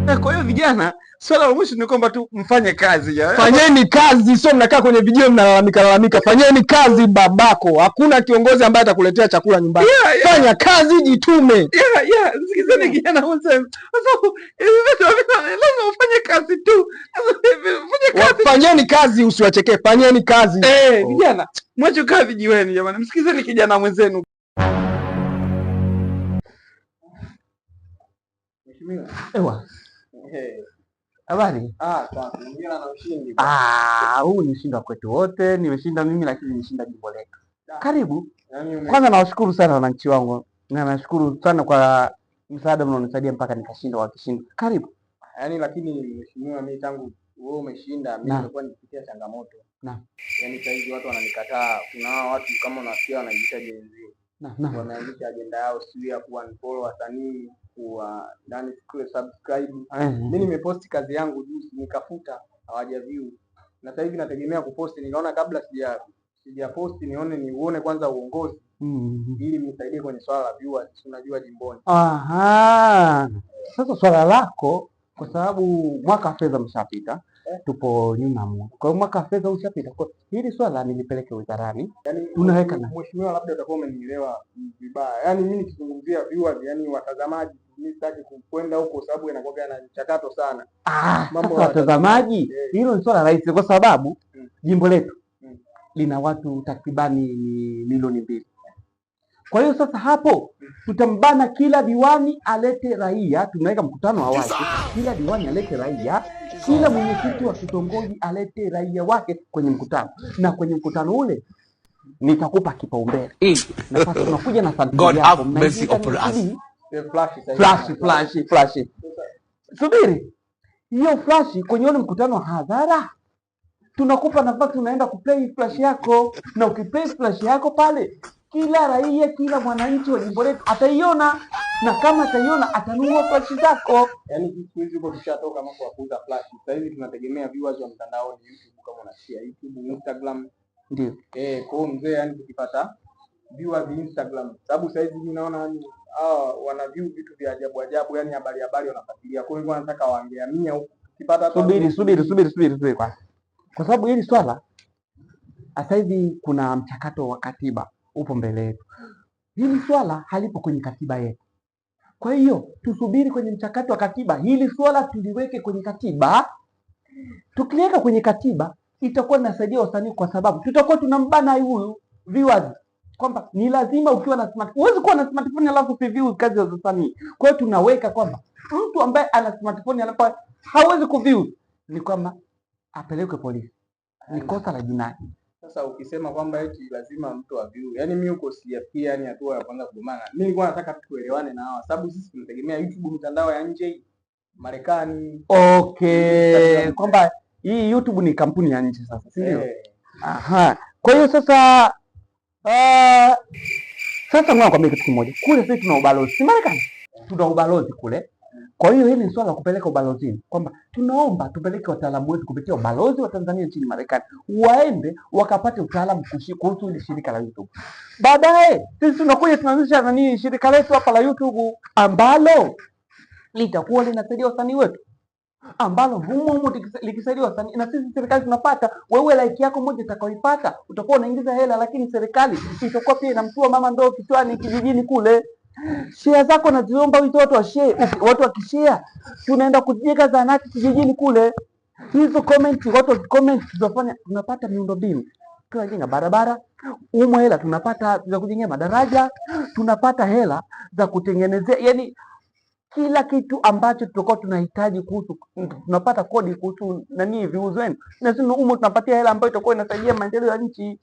Kwa hiyo vijana, swala la mwisho ni kwamba tu mfanye kazi ya. Fanyeni kazi, sio mnakaa kwenye video mnalalamika. Fanyeni kazi babako. Hakuna kiongozi ambaye atakuletea chakula nyumbani. Fanya kazi, jitume. Sikizeni kijana wangu. Lazima ufanye kazi tu. Fanyeni kazi, usiwachekee. Fanyeni kazi. Vijana, mwache kazi jiweni jamani. Msikizeni kijana mwenzenu. Ewa. Habari? Huu ni ushindi wa kwetu wote. Nimeshinda mimi lakini nimeshinda jimbo letu. Karibu. Kwanza nawashukuru sana wananchi wangu. Na nashukuru sana kwa msaada mnaonisaidia mpaka nikashinda kwa kishindo. Karibu. Lakini mheshimiwa, mimi tangu wewe umeshinda mimi nimekuwa nikipitia changamoto. Yaani sasa hivi watu wananikataa. Kuna watu kama unasikia wanajiita Gen Z. Wameanzisha agenda yao sio ya kuwa unfollow wasanii, kuwa ndani subscribe. Mimi nimeposti kazi yangu juzi nikafuta, hawaja view. Na sasa hivi nategemea kuposti, nikaona kabla sija posti nione kwanza uongozi ili nisaidie kwenye swala la viewers, unajua jimboni. Sasa swala lako kwa sababu mwaka wa fedha umeshapita. Tupo nyuma mwa. Kwa hiyo mwaka wa fedha ushapita. Kwa hili swala nilipeleke wizarani. Tunaweka na mheshimiwa, labda utakuwa umenielewa vibaya. Mimi nikizungumzia viewers, watazamaji, mimi sitaki kwenda huko sababu inakuwa na mchakato sana. Mambo ya watazamaji, hilo ni swala rahisi kwa sababu jimbo letu lina watu takribani milioni 2. Kwa hiyo sasa hapo tutambana, kila diwani alete raia. Tunaweka mkutano wa wazi, kila diwani alete raia, kila mwenyekiti wa kitongoji alete raia wake kwenye mkutano, na kwenye mkutano ule nitakupa kipaumbele. Nafasi unakuja na God have mercy upon us. Flash. Subiri. Hiyo flash kwenye ule mkutano wa hadhara tunakupa nafasi, unaenda kuplay flash yako, na ukiplay flash yako pale kila raia, kila mwananchi wa jimbo letu ataiona, na kama ataiona atanunua flash zako. Siku hizi huko tushatoka mambo ya kuuza flash. Sasa hivi tunategemea viewers wa mtandaoni, YouTube kama unasikia, YouTube, Instagram. Ndio. Kwa hiyo mzee, tukipata viewers Instagram, sababu sasa hivi mimi naona wana view vitu vya ajabu, habari wanafuatilia. Kwa hiyo wanataka waangeamia huko. Ukipata subiri kwa sababu hili swala sasa hivi kuna mchakato wa katiba upo mbele yetu. Hili swala halipo kwenye katiba yetu. Kwa hiyo tusubiri kwenye mchakato wa katiba. Hili swala tuliweke kwenye katiba. Tukiweka kwenye katiba itakuwa inasaidia wasanii, kwa sababu tutakuwa tunambana huyu viewers kwamba ni lazima ukiwa na smartphone. Huwezi kuwa na smartphone alafu si view kazi za wasanii. Kwa hiyo tunaweka kwamba mtu ambaye ana smartphone anapo hawezi kuview, ni kwamba apelekwe polisi. Ni kosa la jinai. Sasa ukisema kwamba eti lazima mtu aview, mimi huko sijafikia hatua ya kwanza kugomana. Mimi nilikuwa nataka tuelewane na hawa, sababu sisi tunategemea YouTube, mitandao ya nje, Marekani. Kwamba hii YouTube ni kampuni ya nje sasa, si ndio? Kwa hiyo sasa ngoja nikwambie kitu kimoja. Kule sisi tuna ubalozi, si Marekani? Tuna ubalozi kule. Kwa hiyo hili ni swala la kupeleka ubalozini, kwamba tunaomba tupeleke wataalamu wetu kupitia ubalozi wa Tanzania nchini Marekani, waende wakapate utaalamu kuhusu hili shirika la YouTube. Baadaye sisi tunakuja tunaanzisha shirika letu hapa la YouTube ambalo litakuwa linasaidia wasanii wetu, ambalo humo likisaidia wasanii na sisi serikali tunapata. Wewe like yako moja utakaoipata utakuwa unaingiza hela, lakini serikali itakuwa pia inamtua mama ndoo kichwani kijijini kule. Share zako naziomba watu wa share. Watu wakishare tunaenda kujenga zahanati kijijini kule. Hizo comment, watu wakicomment tunapata miundombinu. Tunajenga barabara, hela tunapata za kujengea madaraja, tunapata hela za kutengenezea, kila kitu ambacho tutakuwa tunahitaji kuhusu, tunapata kodi kuhusu views wenu. Na sisi tunapatia hela ambayo itakuwa inasaidia maendeleo ya nchi.